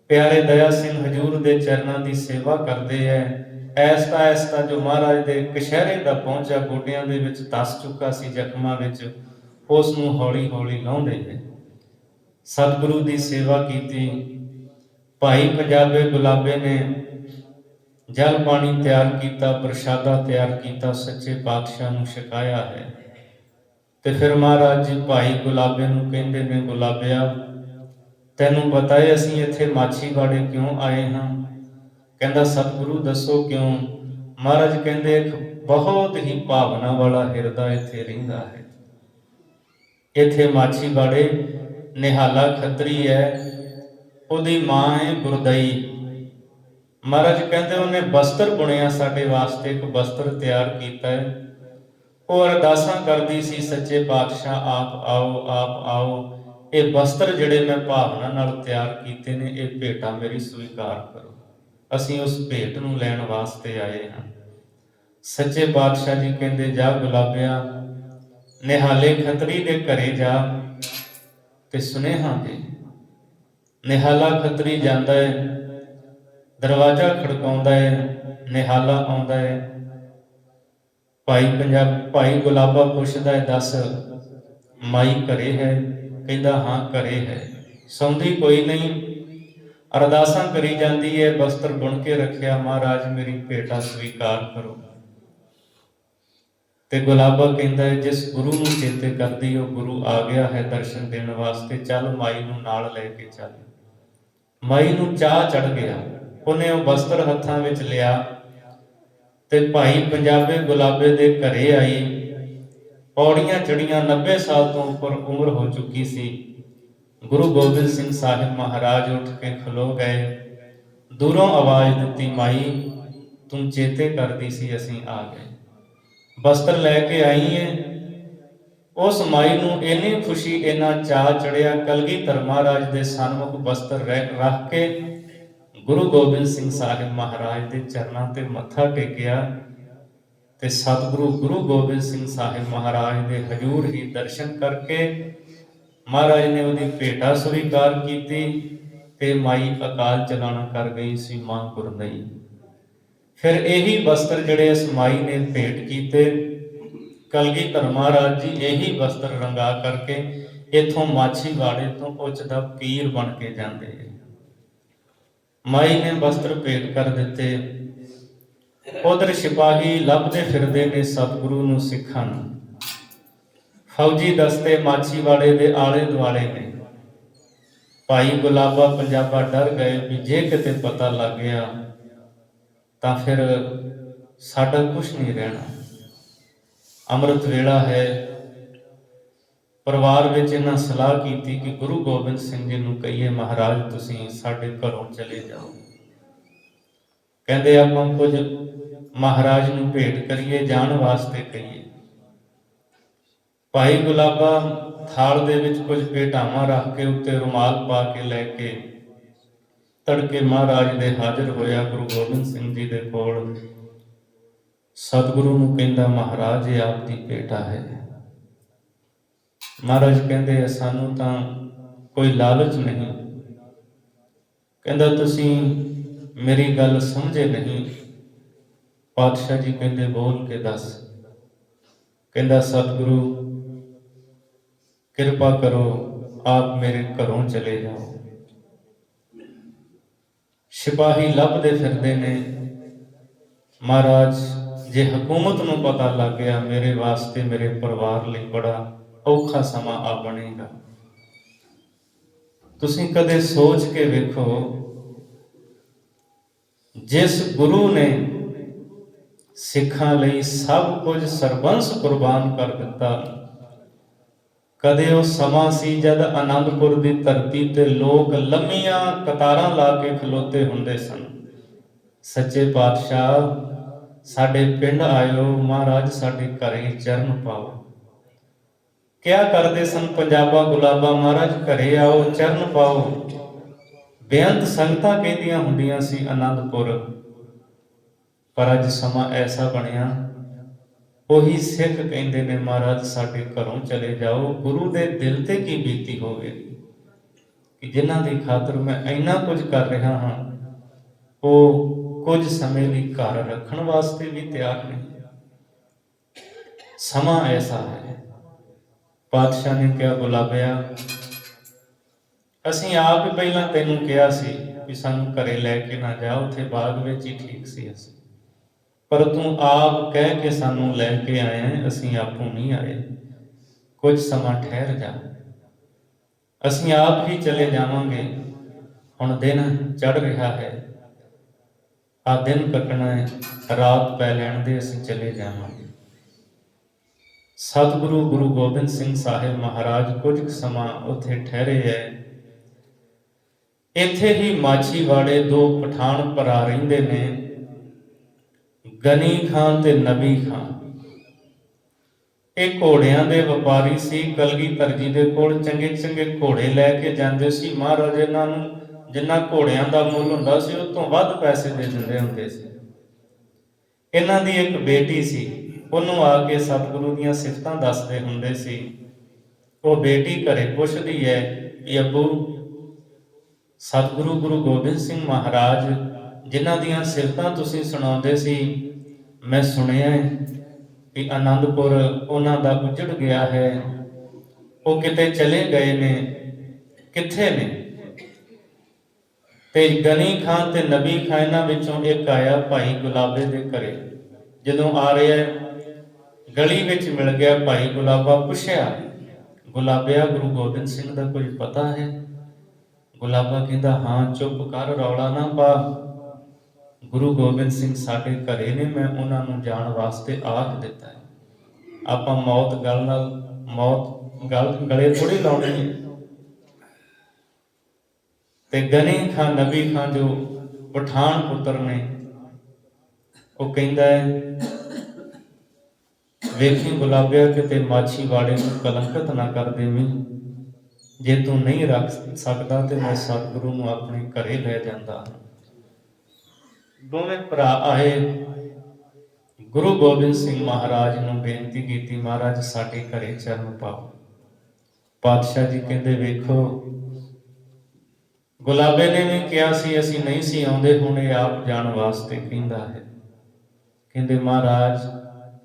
ਪਿਆਰੇ ਦਇਆ ਸਿੰਘ ਹਜ਼ੂਰ ਦੇ ਚਰਨਾਂ ਦੀ ਸੇਵਾ ਕਰਦੇ ਹੈ। ਐਸਤਾ ਜੋ ਮਹਾਰਾਜ ਦੇ ਕਛਹਿਰੇ ਦਾ ਪਹੁੰਚਾ, ਗੋਡਿਆਂ ਦੇ ਵਿੱਚ ਧਸ ਚੁੱਕਾ ਸੀ ਜ਼ਖਮਾਂ ਵਿੱਚ, ਉਸ ਨੂੰ ਹੌਲੀ ਹੌਲੀ ਲਾਉਂਦੇ ਨੇ। ਸਤਿਗੁਰੂ ਦੀ ਸੇਵਾ ਕੀਤੀ। ਭਾਈ ਪੰਜਾਬੇ ਗੁਲਾਬੇ ਨੇ ਜਲ ਪਾਣੀ ਤਿਆਰ ਕੀਤਾ, ਪ੍ਰਸ਼ਾਦਾ ਤਿਆਰ ਕੀਤਾ, ਸੱਚੇ ਪਾਤਸ਼ਾਹ ਨੂੰ ਛਕਾਇਆ ਹੈ। ਤੇ ਫਿਰ ਮਹਾਰਾਜ ਜੀ ਭਾਈ ਗੁਲਾਬੇ ਨੂੰ ਕਹਿੰਦੇ ਨੇ, ਗੁਲਾਬਿਆ, ਤੈਨੂੰ ਪਤਾ ਹੈ ਅਸੀਂ ਇੱਥੇ ਮਾਛੀਵਾੜੇ ਕਿਉਂ ਆਏ ਹਾਂ? ਕਹਿੰਦਾ, ਸਤਿਗੁਰੂ ਦੱਸੋ ਕਿਉਂ? ਮਹਾਰਾਜ ਕਹਿੰਦੇ, ਇੱਕ ਬਹੁਤ ਹੀ ਭਾਵਨਾ ਵਾਲਾ ਹਿਰਦਾ ਇੱਥੇ ਰਹਿੰਦਾ ਹੈ। ਇੱਥੇ ਮਾਛੀਵਾੜੇ ਨਿਹਾਲਾ ਖੱਤਰੀ ਹੈ, ਉਹਦੀ ਮਾਂ ਹੈ ਗੁਰਦਈ। ਮਹਾਰਾਜ ਕਹਿੰਦੇ, ਉਹਨੇ ਬਸਤਰ ਬੁਣਿਆ ਸਾਡੇ ਵਾਸਤੇ, ਇੱਕ ਬਸਤਰ ਤਿਆਰ ਕੀਤਾ ਹੈ। ਉਹ ਅਰਦਾਸਾਂ ਕਰਦੀ ਸੀ, ਸੱਚੇ ਪਾਤਸ਼ਾਹ ਆਪ ਆਓ, ਆਪ ਆਓ। ਇਹ ਬਸਤਰ ਜਿਹੜੇ ਮੈਂ ਭਾਵਨਾ ਨਾਲ ਤਿਆਰ ਕੀਤੇ ਨੇ, ਇਹ ਭੇਟਾ ਮੇਰੀ ਸਵੀਕਾਰ ਕਰੋ। ਅਸੀਂ ਉਸ ਭੇਟ ਨੂੰ ਲੈਣ ਵਾਸਤੇ ਆਏ ਹਾਂ। ਸੱਚੇ ਪਾਤਸ਼ਾਹ ਜੀ ਕਹਿੰਦੇ, ਜਾ ਗੁਲਾਬਿਆ, ਨਿਹਾਲੇ ਖੱਤਰੀ ਦੇ ਘਰੇ ਜਾ ਤੇ ਸੁਨੇਹਾ ਦੇ। ਨਿਹਾਲਾ ਖੱਤਰੀ ਜਾਂਦਾ ਹੈ, ਦਰਵਾਜ਼ਾ ਖੜਕਾਉਂਦਾ ਹੈ, ਨਿਹਾਲਾ ਆਉਂਦਾ ਹੈ। ਭਾਈ ਗੁਲਾਬਾ ਪੁੱਛਦਾ ਹੈ, ਦੱਸ ਮਾਈ ਘਰੇ ਹੈ? ਕਹਿੰਦਾ ਹਾਂ ਘਰੇ ਹੈ। ਸੌਂਦੀ ਕੋਈ ਨਹੀਂ, ਅਰਦਾਸਾਂ ਕਰੀ ਜਾਂਦੀ ਹੈ, ਬਸਤਰ ਬੁਣ ਕੇ ਰੱਖਿਆ, ਮਹਾਰਾਜ ਮੇਰੀ ਭੇਟਾ ਸਵੀਕਾਰ ਕਰੋ। ਤੇ ਗੁਲਾਬਾ ਕਹਿੰਦਾ ਹੈ, ਜਿਸ ਗੁਰੂ ਨੂੰ ਚੇਤੇ ਕਰਦੀ ਉਹ ਗੁਰੂ ਆ ਗਿਆ ਹੈ ਦਰਸ਼ਨ ਦੇਣ ਵਾਸਤੇ, ਚੱਲ ਮਾਈ ਨੂੰ ਨਾਲ ਲੈ ਕੇ ਚੱਲ। ਮਾਈ ਨੂੰ ਚਾਹ ਚੜ ਗਿਆ, ਉਹਨੇ ਉਹ ਬਸਤਰ ਹੱਥਾਂ ਵਿੱਚ ਲਿਆ ਤੇ ਭਾਈ ਪੰਜਾਬੇ ਗੁਲਾਬੇ ਦੇ ਘਰੇ ਆਈ। ਪੌੜੀਆਂ ਚੜੀਆਂ, 90 ਸਾਲ ਤੋਂ ਉੱਪਰ ਉਮਰ ਹੋ ਚੁੱਕੀ ਸੀ। ਗੁਰੂ ਗੋਬਿੰਦ ਸਿੰਘ ਸਾਹਿਬ ਮਹਾਰਾਜ ਉੱਠ ਕੇ ਖਲੋ ਗਏ। ਦੂਰੋਂ ਆਵਾਜ਼ ਦਿੱਤੀ, ਮਾਈ ਤੂੰ ਚੇਤੇ ਕਰਦੀ ਸੀ, ਅਸੀਂ ਆ ਗਏ। ਬਸਤਰ ਲੈ ਕੇ ਆਈ ਹੈ। ਉਸ ਮਾਈ ਨੂੰ ਇੰਨੀ ਖੁਸ਼ੀ, ਇੰਨਾ ਚਾਅ ਚੜਿਆ, ਕਲਗੀਧਰ ਮਹਾਰਾਜ ਦੇ ਸਨਮੁਖ ਬਸਤਰ ਰੱਖ ਕੇ ਗੁਰੂ ਗੋਬਿੰਦ ਸਿੰਘ ਸਾਹਿਬ ਮਹਾਰਾਜ ਦੇ ਚਰਨਾਂ ਤੇ ਮੱਥਾ ਟੇਕਿਆ ਤੇ ਸਤਿਗੁਰੂ ਗੁਰੂ ਗੋਬਿੰਦ ਸਿੰਘ ਸਾਹਿਬ ਮਹਾਰਾਜ ਦੇ ਹਜ਼ੂਰ ਹੀ ਦਰਸ਼ਨ ਕਰਕੇ ਮਹਾਰਾਜ ਨੇ ਉਹਦੀ ਭੇਟਾ ਸਵੀਕਾਰ ਕੀਤੀ ਤੇ ਮਾਈ ਅਕਾਲ ਚਲਾਣਾ ਕਰ ਗਈ ਸੀ, ਮਾਂ ਗੁਰਨਈ। ਫਿਰ ਇਹੀ ਬਸਤਰ ਜਿਹੜੇ ਇਸ ਮਾਈ ਨੇ ਭੇਟ ਕੀਤੇ, ਕਲਗੀਧਰ ਮਹਾਰਾਜ ਜੀ ਇਹੀ ਬਸਤਰ ਰੰਗਾ ਕਰਕੇ ਇੱਥੋਂ ਮਾਛੀਵਾੜੇ ਤੋਂ ਉੱਚ ਦਾ ਪੀਰ ਬਣ ਕੇ ਜਾਂਦੇ। ਮਾਈ ਨੇ ਬਸਤਰ ਭੇਟ ਕਰ ਦਿੱਤੇ। ਉਧਰ ਸਿਪਾਹੀ ਲੱਭਦੇ ਫਿਰਦੇ ਨੇ ਸਤਿਗੁਰੂ ਨੂੰ, ਸਿੱਖਾਂ ਨੂੰ। ਫੌਜੀ ਦਸਤੇ ਮਾਛੀਵਾੜੇ ਦੇ ਆਲੇ ਦੁਆਲੇ ਨੇ। ਭਾਈ ਗੁਲਾਬਾ ਪੰਜਾਬਾ ਡਰ ਗਏ ਵੀ ਜੇ ਕਿਤੇ ਪਤਾ ਲੱਗ ਗਿਆ ਤਾਂ ਫਿਰ ਸਾਡਾ ਕੁਛ ਨਹੀਂ ਰਹਿਣਾ। ਅੰਮ੍ਰਿਤ ਵੇਲਾ ਹੈ। ਪਰਿਵਾਰ ਵਿੱਚ ਇਹਨਾਂ ਸਲਾਹ ਕੀਤੀ ਕਿ ਗੁਰੂ ਗੋਬਿੰਦ ਸਿੰਘ ਜੀ ਨੂੰ ਕਹੀਏ, ਮਹਾਰਾਜ ਤੁਸੀਂ ਸਾਡੇ ਘਰੋਂ ਚਲੇ ਜਾਓ। ਕਹਿੰਦੇ ਆਪਾਂ ਕੁਝ ਮਹਾਰਾਜ ਨੂੰ ਭੇਟ ਕਰੀਏ, ਜਾਣ ਵਾਸਤੇ ਕਹੀਏ। ਭਾਈ ਗੁਲਾਬਾ ਥਾਲ ਦੇ ਵਿੱਚ ਕੁਝ ਭੇਟਾਵਾਂ ਰੱਖ ਕੇ ਉੱਤੇ ਰੁਮਾਲ ਪਾ ਕੇ ਲੈ ਕੇ ਤੜਕੇ ਮਹਾਰਾਜ ਦੇ ਹਾਜ਼ਰ ਹੋਇਆ ਗੁਰੂ ਗੋਬਿੰਦ ਸਿੰਘ ਜੀ ਦੇ ਕੋਲ। ਸਤਿਗੁਰੂ ਨੂੰ ਕਹਿੰਦਾ, ਮਹਾਰਾਜ ਇਹ ਆਪ ਦੀ ਭੇਟਾ ਹੈ। ਮਹਾਰਾਜ ਕਹਿੰਦੇ, ਸਾਨੂੰ ਤਾਂ ਕੋਈ ਲਾਲਚ ਨਹੀਂ। ਕਹਿੰਦਾ ਤੁਸੀਂ ਮੇਰੀ ਗੱਲ ਸਮਝੇ ਨਹੀਂ। ਪਾਤਸ਼ਾਹ ਜੀ ਕਹਿੰਦੇ, ਬੋਲ ਕੇ ਦੱਸ। ਕਹਿੰਦਾ, ਸਤਿਗੁਰੂ ਕਿਰਪਾ ਕਰੋ, ਆਪ ਮੇਰੇ ਘਰੋਂ ਚਲੇ ਜਾਓ। ਸਿਪਾਹੀ ਲੱਭਦੇ ਫਿਰਦੇ ਨੇ। ਮਹਾਰਾਜ ਜੇ ਹਕੂਮਤ ਨੂੰ ਪਤਾ ਲੱਗ ਗਿਆ, ਮੇਰੇ ਵਾਸਤੇ, ਮੇਰੇ ਪਰਿਵਾਰ ਲਈ ਬੜਾ ਔਖਾ ਸਮਾਂ ਆ ਬਣੇਗਾ। ਤੁਸੀਂ ਕਦੇ ਸੋਚ ਕੇ ਵੇਖੋ, ਜਿਸ ਗੁਰੂ ਨੇ ਸਿੱਖਾਂ ਲਈ ਸਭ ਕੁਝ ਸਰਬੰਸ ਕੁਰਬਾਨ ਕਰ ਦਿੱਤਾ, ਕਦੇ ਉਹ ਸਮਾਂ ਸੀ ਜਦ ਆਨੰਦਪੁਰ ਦੀ ਧਰਤੀ ਤੇ ਲੋਕ ਲੰਮੀਆਂ ਕਤਾਰਾਂ ਲਾ ਕੇ ਖਲੋਤੇ ਹੁੰਦੇ ਸਨ। ਸੱਚੇ ਪਾਤਸ਼ਾਹ ਸਾਡੇ ਪਿੰਡ ਆਇਓ, ਮਹਾਰਾਜ ਸਾਡੇ ਘਰੇ ਚਰਨ ਪਾਓ। ਕਿਆ ਕਰਦੇ ਸਨ ਪੰਜਾਬਾ ਗੁਲਾਬਾ, ਮਹਾਰਾਜ ਘਰੇ ਆਓ, ਚਰਨ ਪਾਓ। ਬੇਅੰਤ ਸੰਗਤਾਂ ਕਹਿੰਦੀਆਂ ਹੁੰਦੀਆਂ ਸੀ ਆਨੰਦਪੁਰ। ਪਰ ਅੱਜ ਸਮਾਂ ਐਸਾ ਬਣਿਆ, ਉਹੀ ਸਿੱਖ ਕਹਿੰਦੇ ਨੇ, ਮਹਾਰਾਜ ਸਾਡੇ ਘਰੋਂ ਚਲੇ ਜਾਓ। ਗੁਰੂ ਦੇ ਦਿਲ ਤੇ ਕੀ ਬੀਤੀ ਹੋਵੇਗੀ ਕਿ ਜਿਨ੍ਹਾਂ ਦੀ ਖਾਤਰ ਮੈਂ ਇੰਨਾ ਕੁਝ ਕਰ ਰਿਹਾ ਹਾਂ, ਉਹ ਕੁਝ ਸਮੇਂ ਲਈ ਘਰ ਰੱਖਣ ਵਾਸਤੇ ਵੀ ਤਿਆਰ ਨਹੀਂ। ਸਮਾਂ ਐਸਾ ਹੈ। ਪਾਤਸ਼ਾਹ ਨੇ ਕਿਹਾ, ਗੁਲਾਬਿਆ ਅਸੀਂ ਆਪ ਹੀ ਪਹਿਲਾਂ ਤੈਨੂੰ ਕਿਹਾ ਸੀ ਵੀ ਸਾਨੂੰ ਘਰੇ ਲੈ ਕੇ ਨਾ ਜਾ, ਉੱਥੇ ਬਾਗ ਵਿੱਚ ਹੀ ਠੀਕ ਸੀ ਅਸੀਂ, ਪਰ ਤੂੰ ਆਪ ਕਹਿ ਕੇ ਸਾਨੂੰ ਲੈ ਕੇ ਆਇਆ, ਅਸੀਂ ਆਪੋਂ ਨਹੀਂ ਆਏ। ਕੁਝ ਸਮਾਂ ਠਹਿਰ ਜਾ, ਅਸੀਂ ਆਪ ਹੀ ਚਲੇ ਜਾਵਾਂਗੇ। ਹੁਣ ਦਿਨ ਚੜ ਰਿਹਾ ਹੈ, ਆ ਦਿਨ ਕੱਟਣਾ ਹੈ, ਰਾਤ ਪੈ ਲੈਣ ਦੇ, ਅਸੀਂ ਚਲੇ ਜਾਵਾਂਗੇ। ਸਤਿਗੁਰੂ ਗੁਰੂ ਗੋਬਿੰਦ ਸਿੰਘ ਸਾਹਿਬ ਮਹਾਰਾਜ ਕੁਝ ਕੁ ਸਮਾਂ ਉੱਥੇ ਠਹਿਰੇ ਹੈ। ਇੱਥੇ ਹੀ ਮਾਛੀਵਾੜੇ ਦੋ ਪਠਾਨ ਭਰਾ ਰਹਿੰਦੇ ਨੇ, ਗਨੀ ਖਾਨ ਤੇ ਨਬੀ ਖਾਨ। ਇਹ ਘੋੜਿਆਂ ਦੇ ਵਪਾਰੀ ਸੀ। ਕਲਗੀਧਰ ਜੀ ਦੇ ਕੋਲ ਚੰਗੇ ਚੰਗੇ ਘੋੜੇ ਲੈ ਕੇ ਜਾਂਦੇ ਸੀ। ਮਹਾਰਾਜ ਇਹਨਾਂ ਨੂੰ ਜਿੰਨਾ ਘੋੜਿਆਂ ਦਾ ਮੁੱਲ ਹੁੰਦਾ ਸੀ, ਉਹ ਤੋਂ ਵੱਧ ਪੈਸੇ ਦੇ ਦਿੰਦੇ ਹੁੰਦੇ ਸੀ। ਇਹਨਾਂ ਦੀ ਇੱਕ ਬੇਟੀ ਸੀ, ਉਹਨੂੰ ਆ ਕੇ ਸਤਿਗੁਰੂ ਦੀਆਂ ਸਿਫਤਾਂ ਦੱਸਦੇ ਹੁੰਦੇ ਸੀ। ਉਹ ਬੇਟੀ ਘਰੇ ਪੁੱਛਦੀ ਹੈ ਕਿ ਅੱਬੂ, ਸਤਿਗੁਰੂ ਗੁਰੂ ਗੋਬਿੰਦ ਸਿੰਘ ਮਹਾਰਾਜ ਜਿਨ੍ਹਾਂ ਦੀਆਂ ਸਿਫਤਾਂ ਤੁਸੀਂ ਸੁਣਾਉਂਦੇ ਸੀ, ਮੈਂ ਸੁਣਿਆ ਕਿ ਆਨੰਦਪੁਰ ਉਹਨਾਂ ਦਾ ਉੱਜੜ ਗਿਆ ਹੈ, ਉਹ ਕਿਤੇ ਚਲੇ ਗਏ ਨੇ, ਕਿੱਥੇ ਨੇ? ਤੇ ਗਨੀ ਖਾਂ ਤੇ ਨਬੀ ਖਾਂ ਇਹਨਾਂ ਵਿੱਚੋਂ ਇੱਕ ਆਇਆ ਭਾਈ ਗੁਲਾਬੇ ਦੇ ਘਰੇ। ਜਦੋਂ ਆ ਰਿਹਾ ਗਲੀ ਵਿੱਚ ਮਿਲ ਗਿਆ ਭਾਈ ਗੁਲਾਬਾ, ਪੁੱਛਿਆ, ਗੁਲਾਬਿਆ ਗੁਰੂ ਗੋਬਿੰਦ ਸਿੰਘ ਦਾ ਕੁਝ ਪਤਾ ਹੈ? ਗੁਲਾਬਾ ਕਹਿੰਦਾ, ਹਾਂ। ਚੁੱਪ ਕਰ, ਰੌਲਾ ਨਾ ਪਾ, ਗੁਰੂ ਗੋਬਿੰਦ ਸਿੰਘ ਸਾਡੇ ਘਰੇ ਨੇ, ਮੈਂ ਉਹਨਾਂ ਨੂੰ ਜਾਣ ਵਾਸਤੇ ਆਖ ਦਿੱਤਾ ਹੈ। ਆਪਾਂ ਮੌਤ ਗਲੇ ਥੋੜੀ ਲਾਉਣੀ ਹੈ। ਤੇ ਗਨੀ ਖਾਂ ਨਬੀ ਖਾਂ ਜੋ ਪਠਾਨ ਪੁੱਤਰ ਨੇ, ਉਹ ਕਹਿੰਦਾ ਹੈ, ਵੇਖੀ ਗੁਲਾਬਿਆ ਕਿਤੇ ਮਾਛੀਵਾੜੇ ਨੂੰ ਕਲੰਕਿਤ ਨਾ ਕਰ ਦੇਵੀਂ। ਜੇ ਤੂੰ ਨਹੀਂ ਰੱਖ ਸਕਦਾ ਤੇ ਮੈਂ ਸਤਿਗੁਰੂ ਨੂੰ ਆਪਣੇ ਘਰੇ ਲੈ ਜਾਂਦਾ। ਦੋਵੇਂ ਭਰਾ ਆਏ, ਗੁਰੂ ਗੋਬਿੰਦ ਸਿੰਘ ਮਹਾਰਾਜ ਨੂੰ ਬੇਨਤੀ ਕੀਤੀ, ਮਹਾਰਾਜ ਸਾਡੇ ਘਰੇ ਚਰਨ ਪਾਓ। ਪਾਤਸ਼ਾਹ ਜੀ ਕਹਿੰਦੇ, ਵੇਖੋ ਗੁਲਾਬੇ ਨੇ ਵੀ ਕਿਹਾ ਸੀ ਅਸੀਂ ਨਹੀਂ ਸੀ ਆਉਂਦੇ, ਹੁਣ ਇਹ ਆਪ ਜਾਣ ਵਾਸਤੇ ਕਹਿੰਦਾ ਹੈ। ਕਹਿੰਦੇ, ਮਹਾਰਾਜ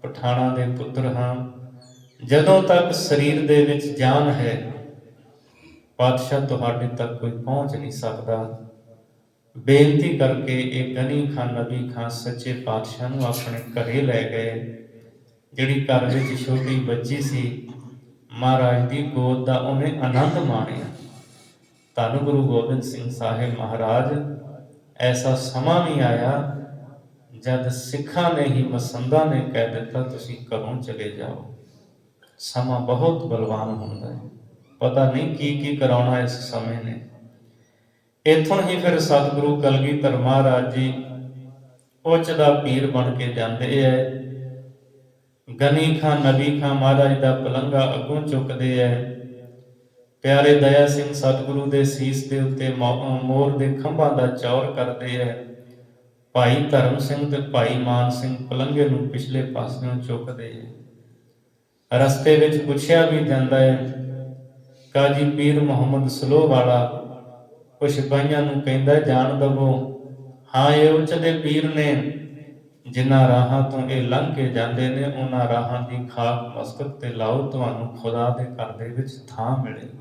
ਪਠਾਣਾ ਦੇ ਪੁੱਤਰ ਹਾਂ, ਜਦੋਂ ਤੱਕ ਸਰੀਰ ਦੇ ਵਿੱਚ ਜਾਨ ਹੈ ਪਾਤਸ਼ਾਹ ਤੁਹਾਡੇ ਤੱਕ ਕੋਈ ਪਹੁੰਚ ਨਹੀਂ ਸਕਦਾ। ਬੇਨਤੀ ਕਰਕੇ ਇਹ ਗਨੀ ਖਾਂ ਨਬੀ ਖਾਂ ਸੱਚੇ ਪਾਤਸ਼ਾਹ ਨੂੰ ਆਪਣੇ ਘਰੇ ਲੈ ਗਏ। ਜਿਹੜੀ ਘਰ ਵਿੱਚ ਛੋਟੀ ਬੱਚੀ ਸੀ, ਮਹਾਰਾਜ ਦੀ ਗੋਦ ਦਾ ਉਹਨੇ ਆਨੰਦ ਮਾਣਿਆ। ਧੰਨ ਗੁਰੂ ਗੋਬਿੰਦ ਸਿੰਘ ਸਾਹਿਬ ਮਹਾਰਾਜ, ਐਸਾ ਸਮਾਂ ਵੀ ਆਇਆ ਜਦ ਸਿੱਖਾਂ ਨੇ ਹੀ, ਮਸੰਦਾਂ ਨੇ ਕਹਿ ਦਿੱਤਾ ਤੁਸੀਂ ਘਰੋਂ ਚਲੇ ਜਾਓ। ਸਮਾਂ ਬਹੁਤ ਬਲਵਾਨ ਹੁੰਦਾ ਹੈ, ਪਤਾ ਨਹੀਂ ਕੀ ਕੀ ਕਰਾਉਣਾ ਇਸ ਸਮੇਂ ਨੇ। ਇੱਥੋਂ ਹੀ ਫਿਰ ਸਤਿਗੁਰੂ ਕਲਗੀਧਰ ਮਹਾਰਾਜ ਜੀ ਉੱਚ ਦਾ ਪੀਰ ਬਣ ਕੇ ਜਾਂਦੇ ਹੈ। ਗਨੀ ਖਾਂ ਨਬੀ ਖਾਂ ਮਹਾਰਾਜ ਦਾ ਪਲੰਘਾ ਅੱਗੋਂ ਚੁੱਕਦੇ ਹੈ। ਪਿਆਰੇ ਦਇਆ ਸਿੰਘ ਸਤਿਗੁਰੂ ਦੇ ਸੀਸ ਦੇ ਉੱਤੇ ਮੋਰ ਦੇ ਖੰਭਾਂ ਦਾ ਚੌਰ ਕਰਦੇ ਹੈ। ਭਾਈ ਧਰਮ ਸਿੰਘ ਤੇ ਭਾਈ ਮਾਨ ਸਿੰਘ ਪਲੰਘੇ ਨੂੰ ਪਿਛਲੇ ਪਾਸਿਓਂ ਚੁੱਕਦੇ ਹੈ। ਰਸਤੇ ਵਿੱਚ ਪੁੱਛਿਆ ਵੀ ਜਾਂਦਾ ਹੈ, ਕਾਜੀ ਪੀਰ ਮੁਹੰਮਦ ਸਲੋਹ ਵਾਲਾ ਕੁਛ ਬਾਈਆਂ ਨੂੰ ਕਹਿੰਦਾ, ਜਾਣ ਦਵੋ, ਹਾਂ ਇਹ ਉੱਚ ਦੇ ਪੀਰ ਨੇ, ਜਿਨ੍ਹਾਂ ਰਾਹਾਂ ਤੋਂ ਇਹ ਲੰਘ ਕੇ ਜਾਂਦੇ ਨੇ ਉਹਨਾਂ ਰਾਹਾਂ ਦੀ ਖਾਕ ਮਸਤਕ ਤੇ ਲਾਓ, ਤੁਹਾਨੂੰ ਖੁਦਾ ਦੇ ਘਰ ਦੇ ਵਿੱਚ ਥਾਂ ਮਿਲੇਗੀ।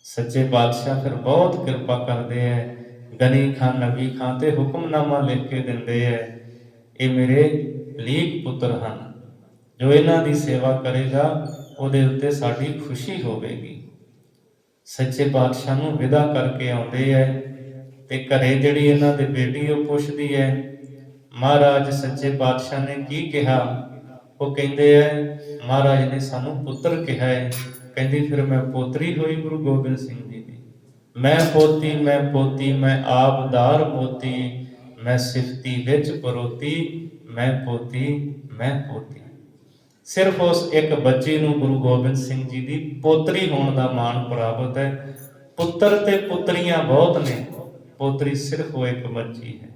ਸੱਚੇ ਪਾਤਸ਼ਾਹ ਫਿਰ ਬਹੁਤ ਕਿਰਪਾ ਕਰਦੇ ਹੈ। ਗਨੀ ਖਾਂ ਨਬੀ ਖਾਂ ਤੇ ਹੁਕਮਨਾਮਾ ਲਿਖ ਕੇ ਦਿੰਦੇ ਹੈ, ਇਹ ਮੇਰੇ ਲੀਕ ਪੁੱਤਰ ਹਨ, ਜੋ ਇਹਨਾਂ ਦੀ ਸੇਵਾ ਕਰੇਗਾ ਉਹਦੇ ਉੱਤੇ ਸਾਡੀ ਖੁਸ਼ੀ ਹੋਵੇਗੀ। ਸੱਚੇ ਪਾਤਸ਼ਾਹ ਨੂੰ ਵਿਦਾ ਕਰਕੇ ਆਉਂਦੇ ਹੈ ਤੇ ਘਰੇ ਜਿਹੜੀ ਇਹਨਾਂ ਦੀ ਬੇਟੀ ਉਹ ਪੁੱਛਦੀ ਹੈ, ਮਹਾਰਾਜ ਸੱਚੇ ਪਾਤਸ਼ਾਹ ਨੇ ਕੀ ਕਿਹਾ? ਉਹ ਕਹਿੰਦੇ ਹੈ, ਮਹਾਰਾਜ ਨੇ ਸਾਨੂੰ ਪੁੱਤਰ ਕਿਹਾ ਹੈ। ਕਹਿੰਦੀ, ਫਿਰ ਮੈਂ ਪੋਤਰੀ ਹੋਈ ਗੁਰੂ ਗੋਬਿੰਦ ਸਿੰਘ ਜੀ ਦੀ। ਮੈਂ ਪੋਤੀ, ਮੈਂ ਪੋਤੀ, ਮੈਂ ਆਪਦਾਰ ਮੋਤੀ, ਮੈਂ ਸਿਫਤੀ ਵਿੱਚ ਪਰੋਤੀ, ਮੈਂ ਪੋਤੀ, ਮੈਂ ਪੋਤੀ। ਸਿਰਫ ਉਸ ਇੱਕ ਬੱਚੀ ਨੂੰ ਗੁਰੂ ਗੋਬਿੰਦ ਸਿੰਘ ਜੀ ਦੀ ਪੋਤਰੀ ਹੋਣ ਦਾ ਮਾਣ ਪ੍ਰਾਪਤ ਹੈ। ਪੁੱਤਰ ਤੇ ਪੁੱਤਰੀਆਂ ਬਹੁਤ ਨੇ, ਪੋਤਰੀ ਸਿਰਫ ਉਹ ਇੱਕ ਬੱਚੀ ਹੈ।